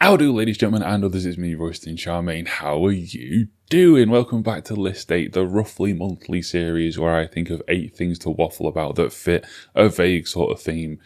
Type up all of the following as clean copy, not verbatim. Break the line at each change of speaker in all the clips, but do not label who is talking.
How do, ladies, gentlemen, and others? It's me, Royston Charmaine. How are you doing? Welcome back to List 8, the roughly monthly series where I think of 8 things to waffle about that fit a vague sort of theme,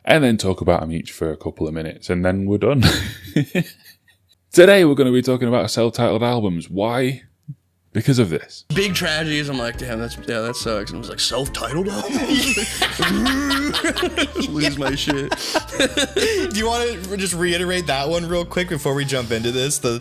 and then talk about them each for a couple of minutes, and then we're done. Today we're going to be talking about self-titled albums. Why? Because of this.
Big tragedies, I'm like, damn, that sucks. And I was like, self-titled album? Lose my shit.
Do you want to just reiterate that one real quick before we jump into this? The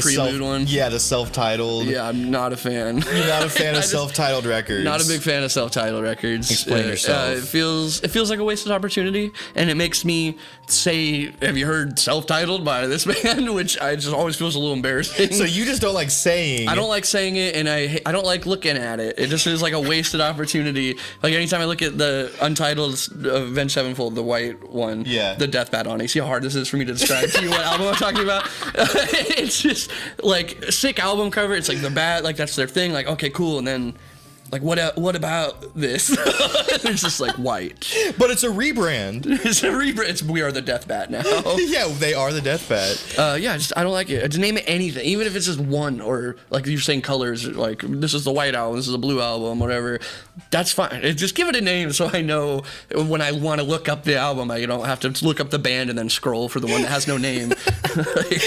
prelude one?
Yeah, the self-titled.
Yeah, I'm not a fan.
You're not a fan of self-titled records?
Not a big fan of self-titled records.
Explain yourself.
It feels like a wasted opportunity, and it makes me say, have you heard self-titled by this band? Which I just always feels a little embarrassing.
So you just don't like saying.
I don't like saying it, and I don't like looking at it. It just feels like a wasted opportunity. Like anytime I look at the Untitled Avenged Sevenfold, the white one,
yeah,
the death bat on it. See how hard this is for me to describe to you what album I'm talking about? It's just like sick album cover. It's like the bat, like that's their thing. Like okay, cool, and then. Like, what about this? It's just like white.
But it's a rebrand.
It's a rebrand. We are the Death Bat now.
Yeah, they are the Death Bat.
Yeah, I don't like it. Just name it anything. Even if it's just one, or like you're saying colors, like this is the white album, this is a blue album, whatever. That's fine. Just give it a name so I know when I want to look up the album, I don't have to look up the band and then scroll for the one that has no name.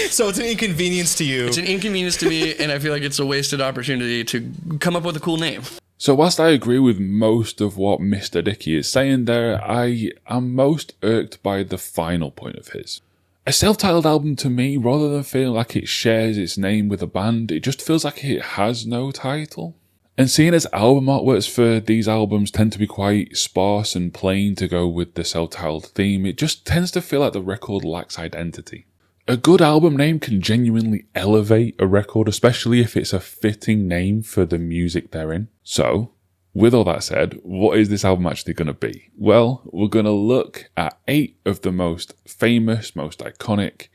So it's an inconvenience to you.
It's an inconvenience to me, and I feel like it's a wasted opportunity to come up with a cool name.
So whilst I agree with most of what Mr. Dickey is saying there, I am most irked by the final point of his. A self-titled album to me, rather than feeling like it shares its name with a band, it just feels like it has no title. And seeing as album artworks for these albums tend to be quite sparse and plain to go with the self-titled theme, it just tends to feel like the record lacks identity. A good album name can genuinely elevate a record, especially if it's a fitting name for the music they're in. So, with all that said, what is this album actually going to be? Well, we're going to look at 8 of the most famous, most iconic,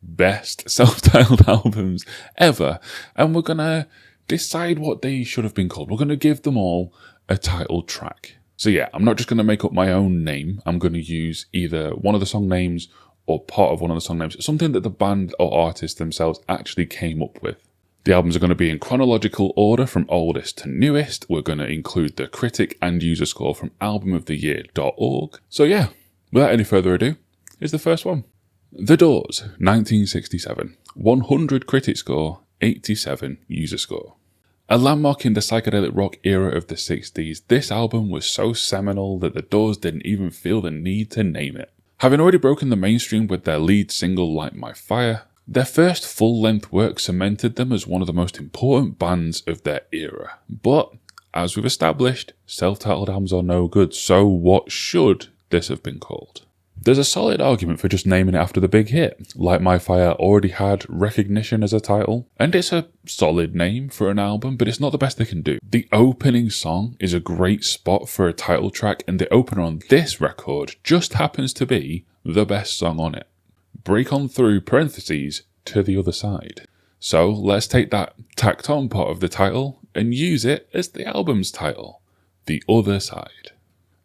best self-titled albums ever, and we're going to decide what they should have been called. We're going to give them all a title track. So yeah, I'm not just going to make up my own name. I'm going to use either one of the song names or part of one of the song names, something that the band or artist themselves actually came up with. The albums are going to be in chronological order from oldest to newest. We're going to include the critic and user score from albumoftheyear.org. So yeah, without any further ado, here's the first one. The Doors, 1967. 100 critic score, 87 user score. A landmark in the psychedelic rock era of the 60s, this album was so seminal that the Doors didn't even feel the need to name it. Having already broken the mainstream with their lead single Light My Fire, their first full-length work cemented them as one of the most important bands of their era. But, as we've established, self-titled albums are no good, so what should this have been called? There's a solid argument for just naming it after the big hit. Light My Fire already had recognition as a title, and it's a solid name for an album, but it's not the best they can do. The opening song is a great spot for a title track, and the opener on this record just happens to be the best song on it. Break on through, parentheses, to the other side. So let's take that tacked on part of the title and use it as the album's title, The Other Side.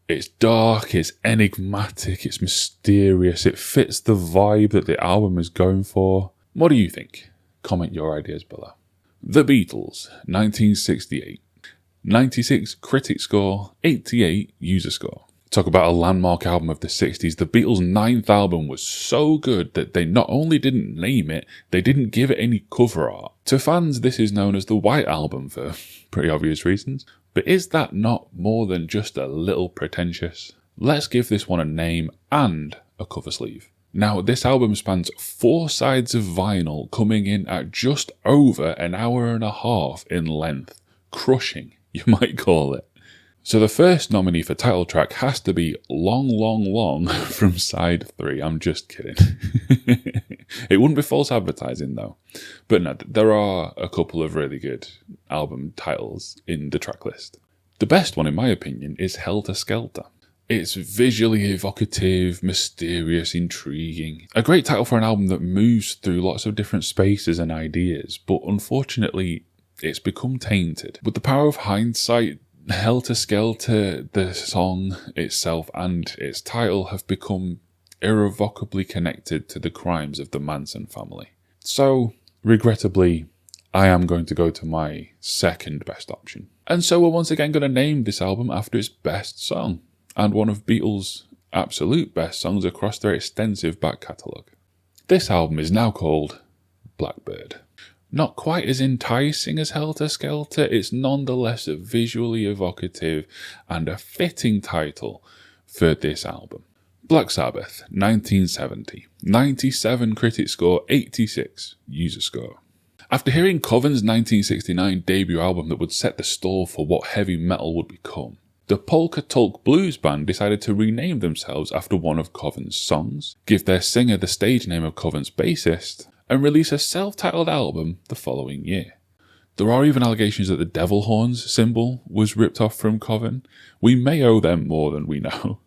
It's dark, it's enigmatic, it's mysterious, it fits the vibe that the album is going for. What do you think? Comment your ideas below. The Beatles, 1968. 96 critic score, 88 user score. Talk about a landmark album of the 60s. The Beatles' 9th album was so good that they not only didn't name it, they didn't give it any cover art. To fans, this is known as the White Album for pretty obvious reasons. But is that not more than just a little pretentious? Let's give this one a name and a cover sleeve. Now, this album spans 4 sides of vinyl, coming in at just over an hour and a half in length. Crushing, you might call it. So the first nominee for title track has to be Long, Long, Long from side 3. I'm just kidding. It wouldn't be false advertising though. But no, there are a couple of really good album titles in the track list. The best one in my opinion is Helter Skelter. It's visually evocative, mysterious, intriguing. A great title for an album that moves through lots of different spaces and ideas, but unfortunately it's become tainted. With the power of hindsight, Helter Skelter, the song itself and its title have become irrevocably connected to the crimes of the Manson family. So, regrettably, I am going to go to my second best option. And so we're once again going to name this album after its best song, and one of Beatles' absolute best songs across their extensive back catalogue. This album is now called Blackbird. Not quite as enticing as Helter Skelter, it's nonetheless visually evocative and a fitting title for this album. Black Sabbath, 1970. 97 critic score, 86 user score. After hearing Coven's 1969 debut album that would set the stall for what heavy metal would become, the Polka Tulk Blues Band decided to rename themselves after one of Coven's songs, give their singer the stage name of Coven's bassist, and release a self-titled album the following year. There are even allegations that the devil horns symbol was ripped off from Coven. We may owe them more than we know.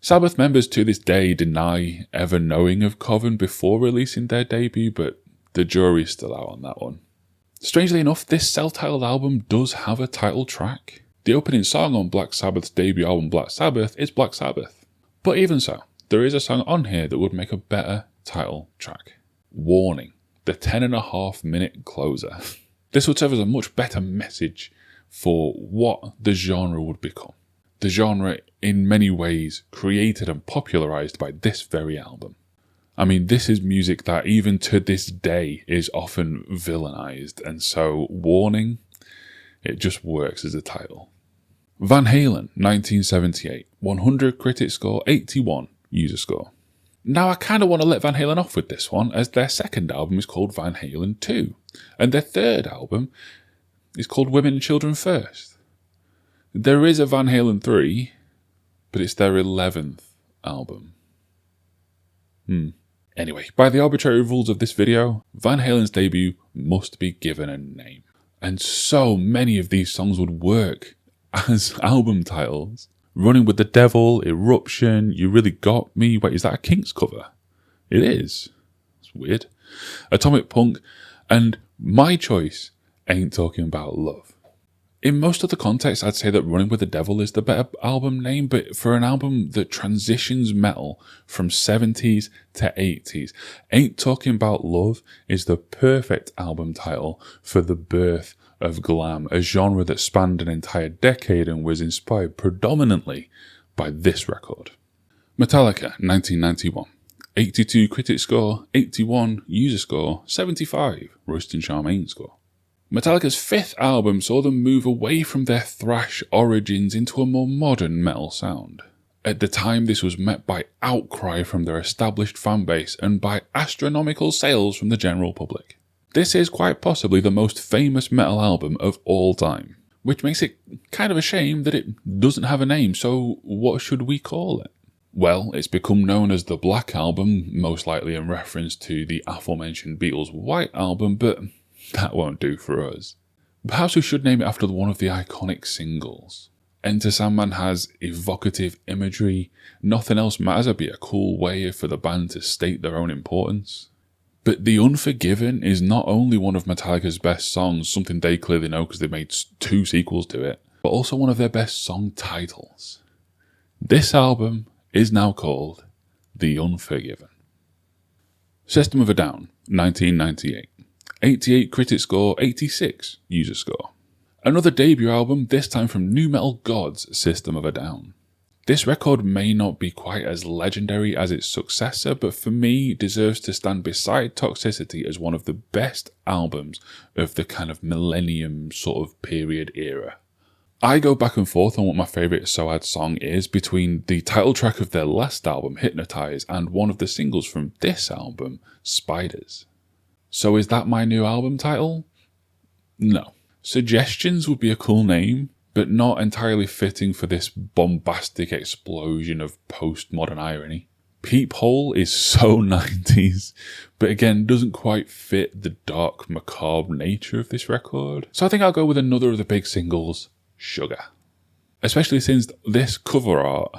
Sabbath members to this day deny ever knowing of Coven before releasing their debut, but the jury's still out on that one. Strangely enough, this self-titled album does have a title track. The opening song on Black Sabbath's debut album Black Sabbath is Black Sabbath. But even so, there is a song on here that would make a better title track. Warning, the 10.5-minute closer. This would serve as a much better message for what the genre would become. The genre, in many ways, created and popularised by this very album. I mean, this is music that even to this day is often villainised, and so Warning, it just works as a title. Van Halen, 1978. 100 critic score, 81 user score. Now I kind of want to let Van Halen off with this one, as their second album is called Van Halen 2, and their third album is called Women and Children First. There is a Van Halen 3, but it's their 11th album. Anyway, by the arbitrary rules of this video, Van Halen's debut must be given a name. And so many of these songs would work as album titles. Running with the Devil, Eruption, You Really Got Me. Wait, is that a Kinks cover? It is. It's weird. Atomic Punk, and my choice, Ain't Talking About Love. In most of the context, I'd say that Running with the Devil is the better album name, but for an album that transitions metal from 70s to 80s, Ain't Talking About Love is the perfect album title for the birth of glam, a genre that spanned an entire decade and was inspired predominantly by this record. Metallica, 1991. 82 critic score, 81 user score, 75 Royston Charmaine score. Metallica's fifth album saw them move away from their thrash origins into a more modern metal sound. At the time, this was met by outcry from their established fanbase and by astronomical sales from the general public. This is quite possibly the most famous metal album of all time, which makes it kind of a shame that it doesn't have a name, so what should we call it? Well, it's become known as the Black Album, most likely in reference to the aforementioned Beatles' White Album, but that won't do for us. Perhaps we should name it after one of the iconic singles. Enter Sandman has evocative imagery, Nothing Else Matters would be a cool way for the band to state their own importance. But The Unforgiven is not only one of Metallica's best songs, something they clearly know because they made 2 sequels to it, but also one of their best song titles. This album is now called The Unforgiven. System of a Down, 1998. 88 critic score, 86 user score. Another debut album, this time from nu metal gods System of a Down. This record may not be quite as legendary as its successor, but for me deserves to stand beside Toxicity as one of the best albums of the kind of millennium sort of period era. I go back and forth on what my favourite Soad song is between the title track of their last album, Hypnotize, and one of the singles from this album, Spiders. So is that my new album title? No. Suggestions would be a cool name, but not entirely fitting for this bombastic explosion of postmodern irony. Peephole is so 90s, but again doesn't quite fit the dark, macabre nature of this record. So I think I'll go with another of the big singles, Sugar. Especially since this cover art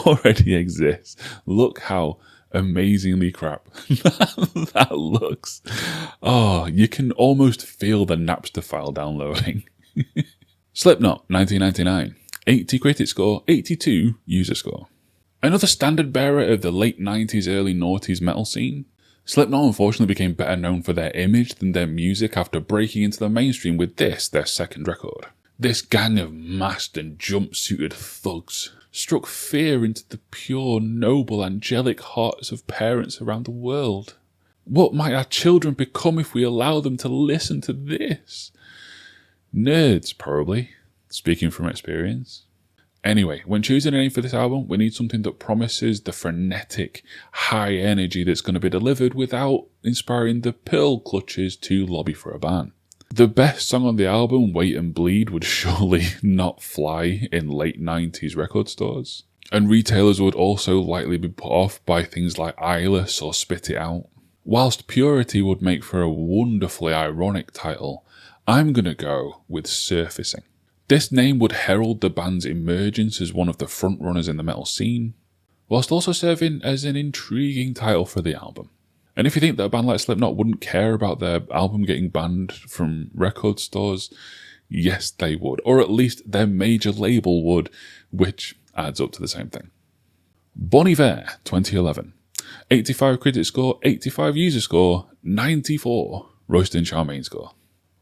already exists. Look how amazingly crap that looks. Oh, you can almost feel the Napster file downloading. Slipknot, 1999. 80 critic score, 82 user score. Another standard bearer of the late 90s, early noughties metal scene, Slipknot unfortunately became better known for their image than their music after breaking into the mainstream with this, their second record. This gang of masked and jumpsuited thugs struck fear into the pure, noble, angelic hearts of parents around the world. What might our children become if we allow them to listen to this? Nerds, probably, speaking from experience. Anyway, when choosing a name for this album, we need something that promises the frenetic, high energy that's going to be delivered without inspiring the pearl clutches to lobby for a ban. The best song on the album, Wait and Bleed, would surely not fly in late 90s record stores. And retailers would also likely be put off by things like Eyeless or Spit It Out. Whilst Purity would make for a wonderfully ironic title, I'm going to go with Surfacing. This name would herald the band's emergence as one of the frontrunners in the metal scene, whilst also serving as an intriguing title for the album. And if you think that a band like Slipknot wouldn't care about their album getting banned from record stores, yes they would, or at least their major label would, which adds up to the same thing. Bon Iver, 2011. 85 critic score, 85 user score, 94 Royston Charmaine score.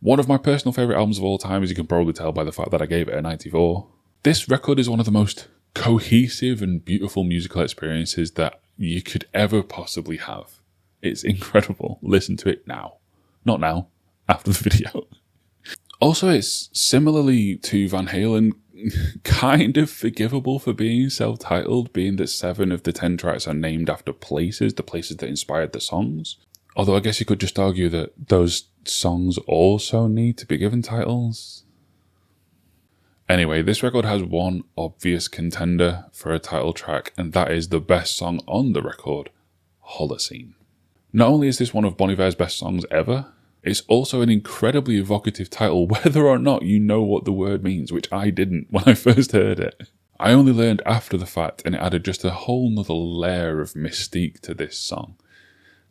One of my personal favourite albums of all time, as you can probably tell by the fact that I gave it a 94. This record is one of the most cohesive and beautiful musical experiences that you could ever possibly have. It's incredible. Listen to it now. Not now, after the video. Also, it's similarly to Van Halen, kind of forgivable for being self-titled, being that 7 of the 10 tracks are named after places, the places that inspired the songs. Although I guess you could just argue that those songs also need to be given titles. Anyway, this record has one obvious contender for a title track, and that is the best song on the record, Holocene. Not only is this one of Bon Iver's best songs ever, it's also an incredibly evocative title, whether or not you know what the word means, which I didn't when I first heard it. I only learned after the fact, and it added just a whole nother layer of mystique to this song.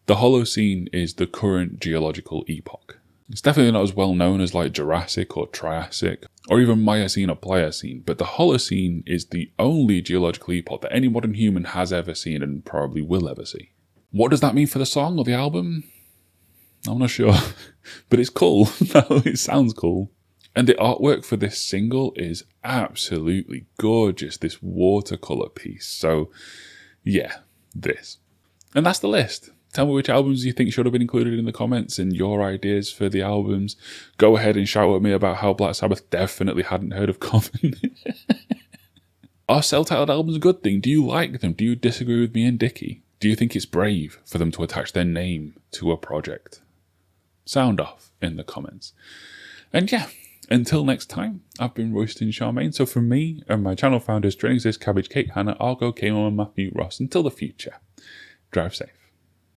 The Holocene is the current geological epoch. It's definitely not as well known as like Jurassic or Triassic, or even Miocene or Pliocene, but the Holocene is the only geological epoch that any modern human has ever seen and probably will ever see. What does that mean for the song or the album? I'm not sure, but it's cool. It sounds cool. And the artwork for this single is absolutely gorgeous, this watercolour piece. So, yeah, this. And that's the list. Tell me which albums you think should have been included in the comments and your ideas for the albums. Go ahead and shout at me about how Black Sabbath definitely hadn't heard of Coven. Are self-titled albums a good thing? Do you like them? Do you disagree with me and Dickie? Do you think it's brave for them to attach their name to a project? Sound off in the comments. And yeah, until next time, I've been Royston Charmaine. So from me and my channel founders, Trainings This, Cabbage Cake, Hannah, Argo, K-Mom and Matthew Ross, until the future, drive safe.